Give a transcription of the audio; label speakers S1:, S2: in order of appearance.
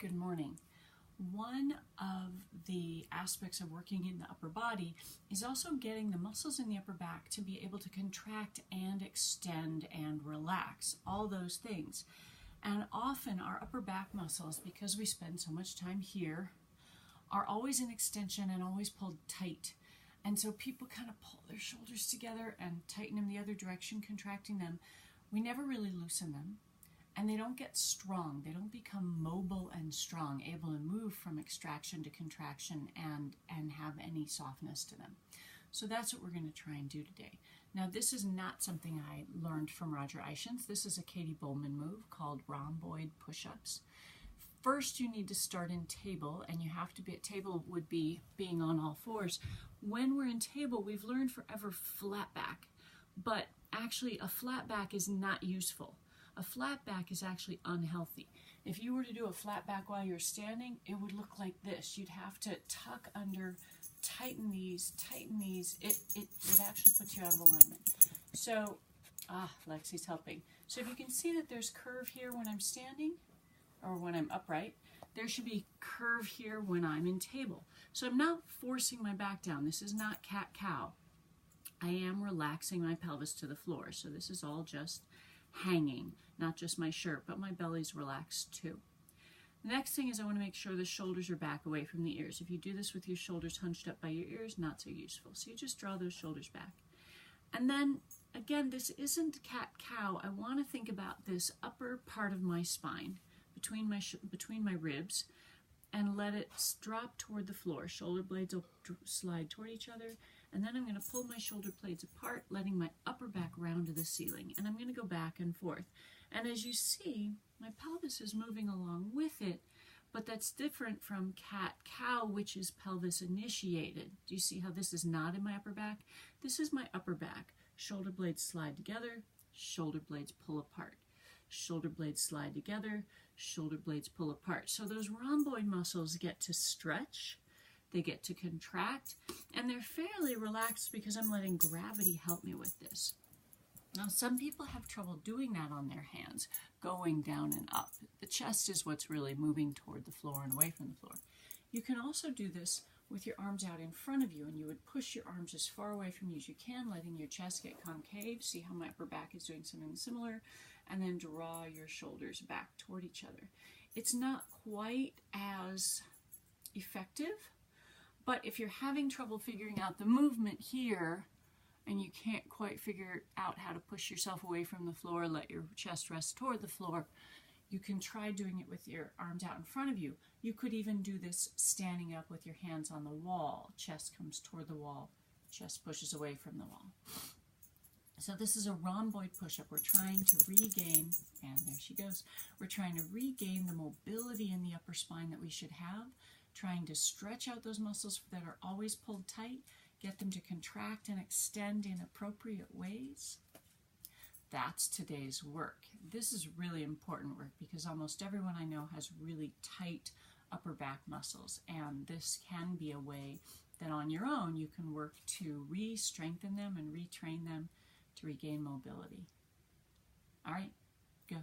S1: good morning. One of the aspects of working in the upper body is also getting the muscles in the upper back to be able to contract and extend and relax, all those things. And often our upper back muscles, because we spend so much time here, are always in extension and always pulled tight. And so people kind of pull their shoulders together and tighten them the other direction, contracting them. We never really loosen them. And they don't get strong. They don't become mobile and strong, able to move from extraction to contraction and have any softness to them. So that's what we're going to try and do today. Now, this is not something I learned from Roger Ishins. This is a Katie Bowman move called Rhomboid Push-Ups. First, you need to start in table, and you have to be at table would be being on all fours. When we're in table, we've learned forever flat back, but actually a flat back is not useful. A flat back is actually unhealthy. If you were to do a flat back while you're standing, it would look like this. You'd have to tuck under, tighten these. It actually puts you out of alignment. So, Lexi's helping. So if you can see that there's curve here when I'm standing, or when I'm upright, there should be curve here when I'm in table. So I'm not forcing my back down. This is not cat-cow. I am relaxing my pelvis to the floor. So this is all just hanging, not just my shirt, but my belly's relaxed too. The next thing is I want to make sure the shoulders are back away from the ears. If you do this with your shoulders hunched up by your ears, not so useful. So you just draw those shoulders back. And then, again, this isn't cat-cow. I want to think about this upper part of my spine, between my ribs, and let it drop toward the floor. Shoulder blades will slide toward each other. And then I'm going to pull my shoulder blades apart, letting my upper back round to the ceiling. And I'm going to go back and forth. And as you see, my pelvis is moving along with it, but that's different from cat-cow, which is pelvis initiated. Do you see how this is not in my upper back? This is my upper back. Shoulder blades slide together, shoulder blades pull apart. Shoulder blades slide together, shoulder blades pull apart. So those rhomboid muscles get to stretch. They get to contract, and they're fairly relaxed because I'm letting gravity help me with this. Now, some people have trouble doing that on their hands, going down and up. The chest is what's really moving toward the floor and away from the floor. You can also do this with your arms out in front of you, and you would push your arms as far away from you as you can, letting your chest get concave. See how my upper back is doing something similar, and then draw your shoulders back toward each other. It's not quite as effective, but if you're having trouble figuring out the movement here and you can't quite figure out how to push yourself away from the floor, let your chest rest toward the floor, you can try doing it with your arms out in front of you. You could even do this standing up with your hands on the wall. Chest comes toward the wall, chest pushes away from the wall. So this is a rhomboid push-up. We're trying to regain, and there she goes, we're trying to regain the mobility in the upper spine that we should have, trying to stretch out those muscles that are always pulled tight, get them to contract and extend in appropriate ways. That's today's work. This is really important work because almost everyone I know has really tight upper back muscles, and this can be a way that on your own you can work to re-strengthen them and retrain them to regain mobility. All right, go.